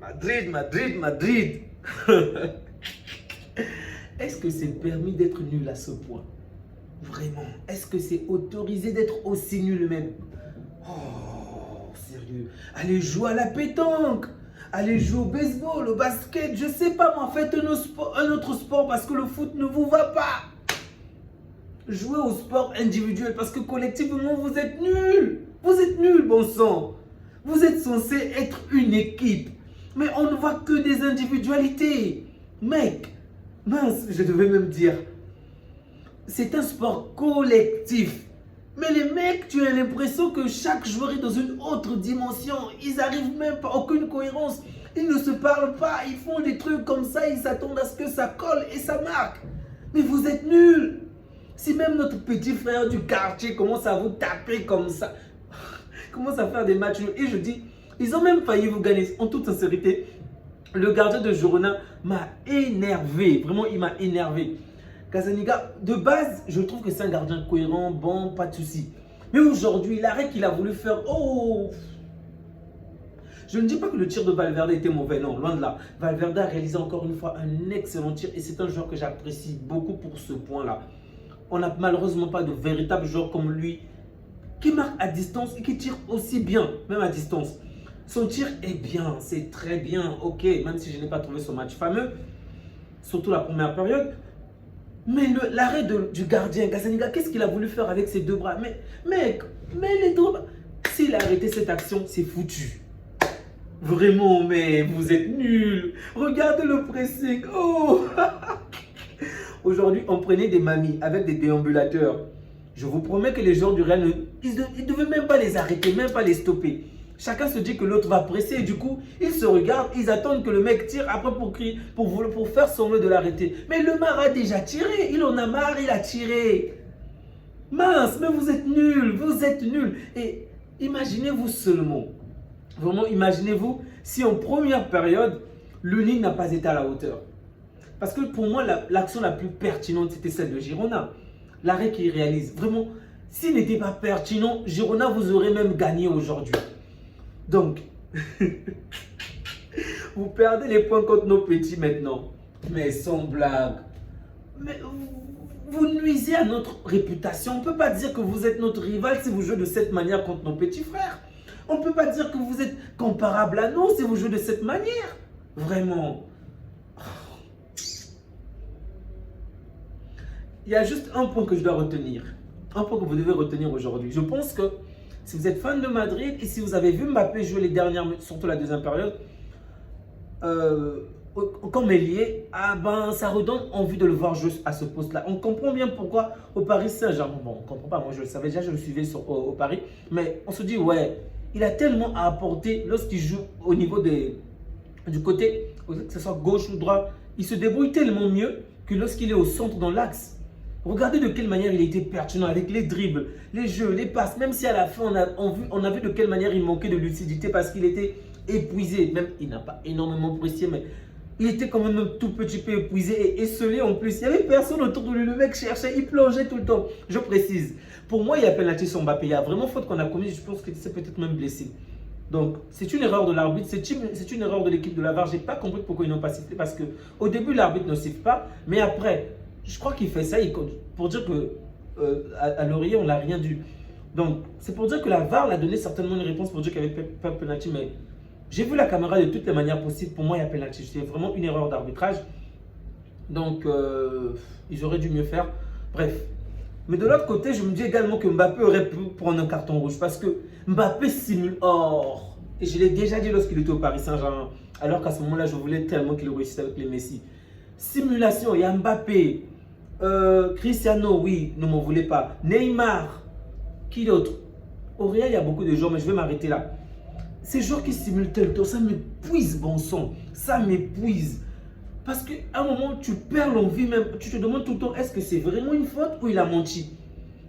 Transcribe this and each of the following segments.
Madrid, Madrid, Madrid. Est-ce que c'est permis d'être nul à ce point? Vraiment? Est-ce que c'est autorisé d'être aussi nul même? Oh, sérieux. Allez jouer à la pétanque. Allez jouer au baseball, au basket, je sais pas moi. Faites un autre sport parce que le foot ne vous va pas. Jouez au sport individuel parce que collectivement vous êtes nuls. Vous êtes nuls, bon sang. Vous êtes censé être une équipe. Mais on ne voit que des individualités. Mec, mince, je devais même dire. C'est un sport collectif. Mais les mecs, tu as l'impression que chaque joueur est dans une autre dimension. Ils n'arrivent même pas, aucune cohérence. Ils ne se parlent pas, ils font des trucs comme ça, ils s'attendent à ce que ça colle et ça marque. Mais vous êtes nuls. Si même notre petit frère du quartier commence à vous taper comme ça, commence à faire des matchs nuls, et je dis, ils ont même failli vous gagner. En toute sincérité, le gardien de Girona m'a énervé. Vraiment, il m'a énervé. Gazzaniga, de base, je trouve que c'est un gardien cohérent, bon, pas de souci. Mais aujourd'hui, l'arrêt qu'il a voulu faire, oh! Je ne dis pas que le tir de Valverde était mauvais, non, loin de là. Valverde a réalisé encore une fois un excellent tir et c'est un joueur que j'apprécie beaucoup pour ce point-là. On n'a malheureusement pas de véritable joueur comme lui qui marque à distance et qui tire aussi bien, même à distance. Son tir est bien, c'est très bien, ok, même si je n'ai pas trouvé son match fameux, surtout la première période. Mais l'arrêt du gardien, Gazzaniga, qu'est-ce qu'il a voulu faire avec ses deux bras? Mais mec, mais les deux bras. S'il a arrêté cette action, c'est foutu. Vraiment, mais vous êtes nuls. Regardez le pressing. Oh. Aujourd'hui, on prenait des mamies avec des déambulateurs. Je vous promets que les joueurs du Real, ils ne devaient même pas les arrêter, même pas les stopper. Chacun se dit que l'autre va presser et du coup, ils se regardent, ils attendent que le mec tire après pour crier, pour faire semblant de l'arrêter. Mais le Mar a déjà tiré, il en a marre, il a tiré. Mince, mais vous êtes nuls, vous êtes nuls. Et imaginez-vous seulement, vraiment imaginez-vous si en première période, l'Uni n'a pas été à la hauteur. Parce que pour moi, l'action la plus pertinente, c'était celle de Girona. L'arrêt qu'il réalise, vraiment, s'il n'était pas pertinent, Girona vous aurait même gagné aujourd'hui. Donc, vous perdez les points contre nos petits maintenant. Mais sans blague. Mais vous nuisez à notre réputation. On ne peut pas dire que vous êtes notre rival si vous jouez de cette manière contre nos petits frères. On ne peut pas dire que vous êtes comparable à nous si vous jouez de cette manière. Vraiment. Il y a juste un point que je dois retenir. Un point que vous devez retenir aujourd'hui. Je pense que si vous êtes fan de Madrid et si vous avez vu Mbappé jouer les dernières minutes, surtout la deuxième période, comme ailier, ah ben, ça redonne envie de le voir jouer à ce poste-là. On comprend bien pourquoi au Paris Saint-Germain, bon, on ne comprend pas, moi je le savais déjà, je le suivais au Paris, mais on se dit, ouais, il a tellement à apporter lorsqu'il joue au niveau du côté, que ce soit gauche ou droit, il se débrouille tellement mieux que lorsqu'il est au centre dans l'axe. Regardez de quelle manière il a été pertinent avec les dribbles, les jeux, les passes. Même si à la fin, on a vu de quelle manière il manquait de lucidité parce qu'il était épuisé. Même, il n'a pas énormément pressé, mais il était quand même un tout petit peu épuisé et esselé en plus. Il n'y avait personne autour de lui. Le mec cherchait, il plongeait tout le temps. Je précise. Pour moi, il y a penalty sur Mbappé. Il y a vraiment faute qu'on a commise. Je pense qu'il s'est peut-être même blessé. Donc, c'est une erreur de l'arbitre. C'est une erreur de l'équipe de la VAR. Je n'ai pas compris pourquoi ils n'ont pas sifflé. Parce qu'au début, l'arbitre ne siffle pas. Mais après, je crois qu'il fait ça pour dire que à Laurier, on n'a rien dû. Donc, c'est pour dire que la VAR l'a donné certainement une réponse pour dire qu'il n'y avait pas de penalty. Mais j'ai vu la caméra de toutes les manières possibles. Pour moi, il y a penalty. C'est vraiment une erreur d'arbitrage. Donc, ils auraient dû mieux faire. Bref. Mais de l'autre côté, je me dis également que Mbappé aurait pu prendre un carton rouge. Parce que Mbappé simule. Or, et je l'ai déjà dit lorsqu'il était au Paris Saint-Germain. Alors qu'à ce moment-là, je voulais tellement qu'il réussisse avec les Messi. Simulation, il y a Mbappé. Cristiano, oui, ne m'en voulez pas. Neymar, qui d'autre? Au Real, il y a beaucoup de joueurs, mais je vais m'arrêter là. Ces joueurs qui simulent tel temps, ça m'épuise, bon sang. Ça m'épuise. Parce qu'à un moment, tu perds l'envie même. Tu te demandes tout le temps, est-ce que c'est vraiment une faute ou il a menti?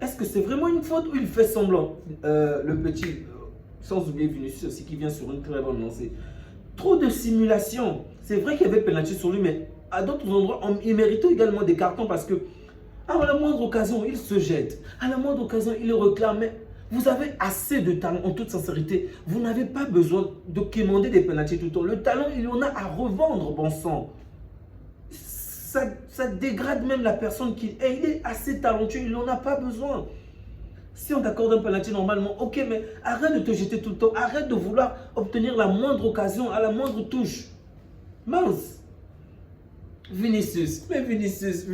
Est-ce que c'est vraiment une faute ou il fait semblant? Le petit, sans oublier Vinicius aussi, qui vient sur une très bonne lancée. Trop de simulation. C'est vrai qu'il y avait penalty sur lui, mais à d'autres endroits, il méritait également des cartons parce que à la moindre occasion, il se jette. À la moindre occasion, il le réclame. Mais Vous avez assez de talent, en toute sincérité. Vous n'avez pas besoin de quémander des pénaltys tout le temps. Le talent, il en a à revendre, bon sang. Ça dégrade même la personne qui est. Il est assez talentueux, il n'en a pas besoin. Si on t'accorde un penalty normalement, ok, mais arrête de te jeter tout le temps. Arrête de vouloir obtenir la moindre occasion, à la moindre touche. Mince. Vinicius, mais Vinicius.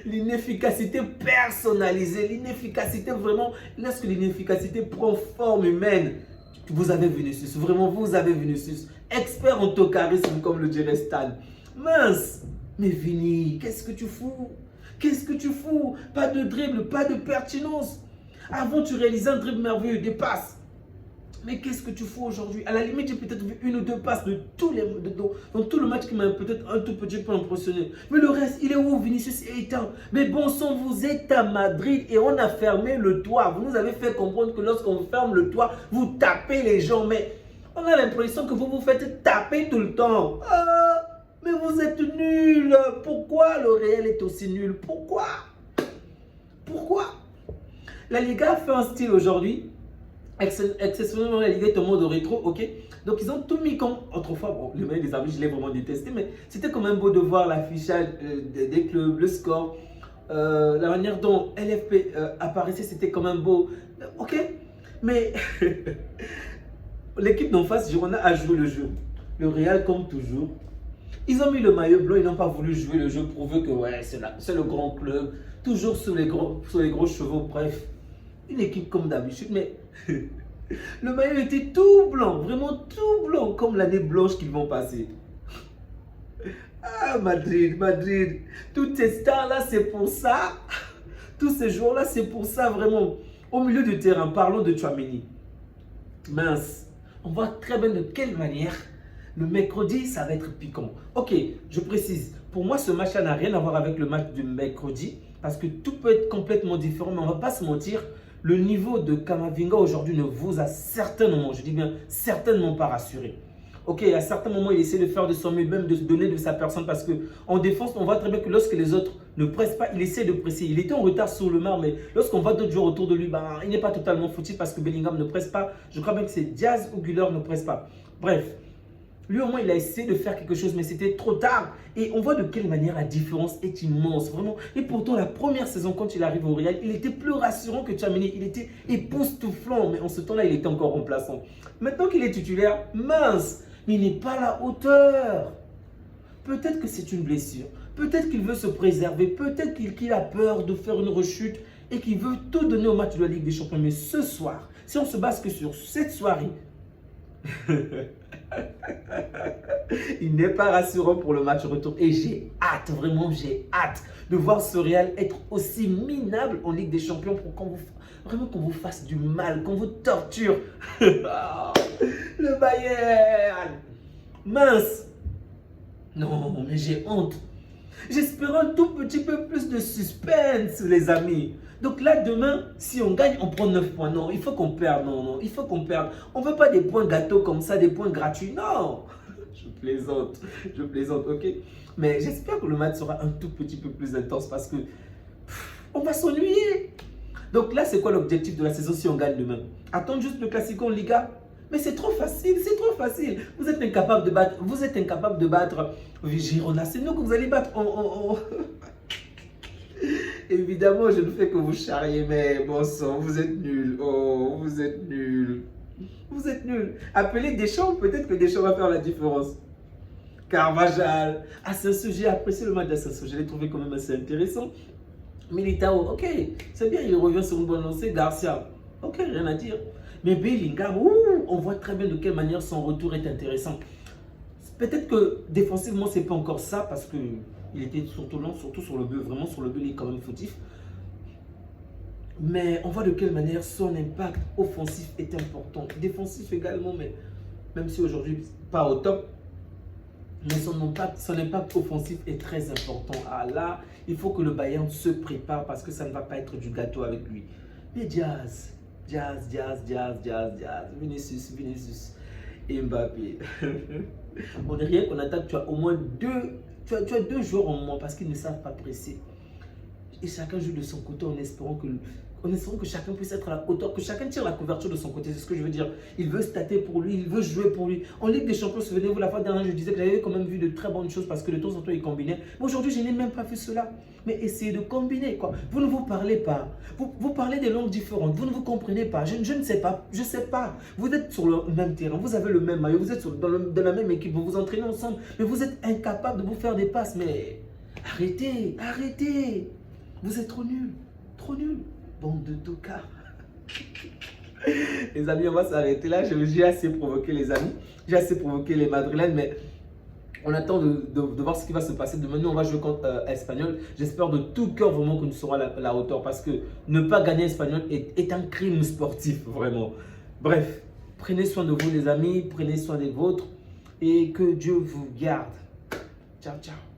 L'inefficacité personnalisée, l'inefficacité vraiment, lorsque l'inefficacité prend forme humaine, vous avez Vinicius, vraiment vous avez Vinicius, expert en tocarisme comme le dirait Stan. Mince, mais Vini, qu'est-ce que tu fous? Qu'est-ce que tu fous? Pas de dribble, pas de pertinence. Avant tu réalisais un dribble merveilleux, des passes. Mais qu'est-ce que tu fous aujourd'hui? À la limite, j'ai peut-être vu une ou deux passes dans tout le match qui m'a peut-être un tout petit peu impressionné. Mais le reste, il est où? Vinicius est éteint. Mais bon sang, vous êtes à Madrid et on a fermé le toit. Vous nous avez fait comprendre que lorsqu'on ferme le toit, vous tapez les gens. Mais on a l'impression que vous vous faites taper tout le temps. Ah, mais vous êtes nuls. Pourquoi le Real est aussi nul? Pourquoi? La Liga a fait un style aujourd'hui. Exceptionnellement, la Ligue est en mode rétro, ok. Donc ils ont tout mis comme autrefois. Bon, le mail des amis, je l'ai vraiment détesté, mais c'était quand même beau de voir l'affichage des clubs, le score, la manière dont LFP apparaissait, c'était quand même beau, ok. Mais l'équipe d'en face, Girona, a joué le jeu. Le Real, comme toujours, ils ont mis le maillot blanc, ils n'ont pas voulu jouer le jeu, prouver que ouais, c'est le grand club, toujours sur les gros chevaux, bref. Une équipe comme d'habitude, mais le maillot était tout blanc, vraiment tout blanc, comme l'année blanche qu'ils vont passer. Ah, Madrid. Toutes ces stars-là, c'est pour ça. Tous ces jours-là, c'est pour ça, vraiment. Au milieu du terrain, parlons de Tchouaméni. Mince, on voit très bien de quelle manière le mercredi, ça va être piquant. Ok, je précise, pour moi, ce match-là n'a rien à voir avec le match du mercredi, parce que tout peut être complètement différent, mais on ne va pas se mentir. Le niveau de Camavinga aujourd'hui ne vous a certainement, je dis bien certainement pas rassuré. Ok, à certains moments, il essaie de faire de son mieux, même de se donner de sa personne parce qu'en défense, on voit très bien que lorsque les autres ne pressent pas, il essaie de presser. Il était en retard sur le marc, mais lorsqu'on voit d'autres joueurs autour de lui, bah, il n'est pas totalement foutu parce que Bellingham ne presse pas. Je crois bien que c'est Diaz ou Güler ne presse pas. Bref. Lui, au moins, il a essayé de faire quelque chose, mais c'était trop tard. Et on voit de quelle manière la différence est immense, vraiment. Et pourtant, la première saison, quand il arrive au Real, il était plus rassurant que Tchouaméni. Il était époustouflant, mais en ce temps-là, il était encore remplaçant. Maintenant qu'il est titulaire, mince, mais il n'est pas à la hauteur. Peut-être que c'est une blessure. Peut-être qu'il veut se préserver. Peut-être qu'il a peur de faire une rechute et qu'il veut tout donner au match de la Ligue des Champions. Mais ce soir, si on se base que sur cette soirée, il n'est pas rassurant pour le match retour. Et j'ai hâte, vraiment j'ai hâte de voir ce Real être aussi minable en Ligue des Champions pour qu'on vous fasse du mal, qu'on vous torture. Le Bayern. Mince. Non, mais j'ai honte. J'espère un tout petit peu plus de suspense, les amis. Donc là, demain, si on gagne, on prend 9 points. Non, il faut qu'on perde. Non, il faut qu'on perde. On ne veut pas des points gâteaux comme ça, des points gratuits. Non. Je plaisante, ok. Mais j'espère que le match sera un tout petit peu plus intense parce que on va s'ennuyer. Donc là, c'est quoi l'objectif de la saison si on gagne demain? Attendre juste le Classico en Liga? Mais c'est trop facile, c'est trop facile. Vous êtes incapable de battre Girona. C'est nous que vous allez battre. Évidemment, je ne fais que vous charrier, mais bon sang, vous êtes nuls. Oh, vous êtes nuls. Vous êtes nuls. Appelez Deschamps, peut-être que Deschamps va faire la différence. Carvajal, Asensio, j'ai apprécié le match d'Asensio. Je l'ai trouvé quand même assez intéressant. Militao, ok, c'est bien, il revient sur une bonne lancée. Garcia, ok, rien à dire. Mais Bellingham, on voit très bien de quelle manière son retour est intéressant. Peut-être que défensivement, c'est pas encore ça parce qu'il était surtout lent, surtout sur le but. Vraiment, sur le but, il est quand même fautif. Mais on voit de quelle manière son impact offensif est important. Défensif également, mais même si aujourd'hui, pas au top. Mais son impact offensif est très important. Ah là, il faut que le Bayern se prépare parce que ça ne va pas être du gâteau avec lui. Mais Diaz, Vinicius et Mbappé. On n'est rien qu'on attaque, tu as au moins tu as 2 joueurs en moins parce qu'ils ne savent pas presser. Et chacun joue de son côté en espérant En espérant que chacun puisse être à la hauteur, que chacun tire la couverture de son côté, c'est ce que je veux dire. Il veut stater pour lui, il veut jouer pour lui. En Ligue des Champions, souvenez-vous, la fois dernière, je disais que j'avais quand même vu de très bonnes choses parce que de temps en temps, il combinait. Mais aujourd'hui, je n'ai même pas vu cela. Mais essayez de combiner, quoi. Vous ne vous parlez pas. Vous parlez des langues différentes. Vous ne vous comprenez pas. Je ne sais pas. Je ne sais pas. Vous êtes sur le même terrain. Vous avez le même maillot. Vous êtes dans la même équipe. Vous vous entraînez ensemble. Mais vous êtes incapable de vous faire des passes. Mais arrêtez. Arrêtez. Vous êtes trop nuls. Trop nuls. Bande de tocards. Les amis, on va s'arrêter là. J'ai assez provoqué les amis. J'ai assez provoqué les Madrilènes. Mais on attend de voir ce qui va se passer demain. Nous, on va jouer contre Espanyol. J'espère de tout cœur vraiment que nous serons à la hauteur. Parce que ne pas gagner Espanyol est un crime sportif. Vraiment. Bref, prenez soin de vous les amis. Prenez soin des vôtres. Et que Dieu vous garde. Ciao, ciao.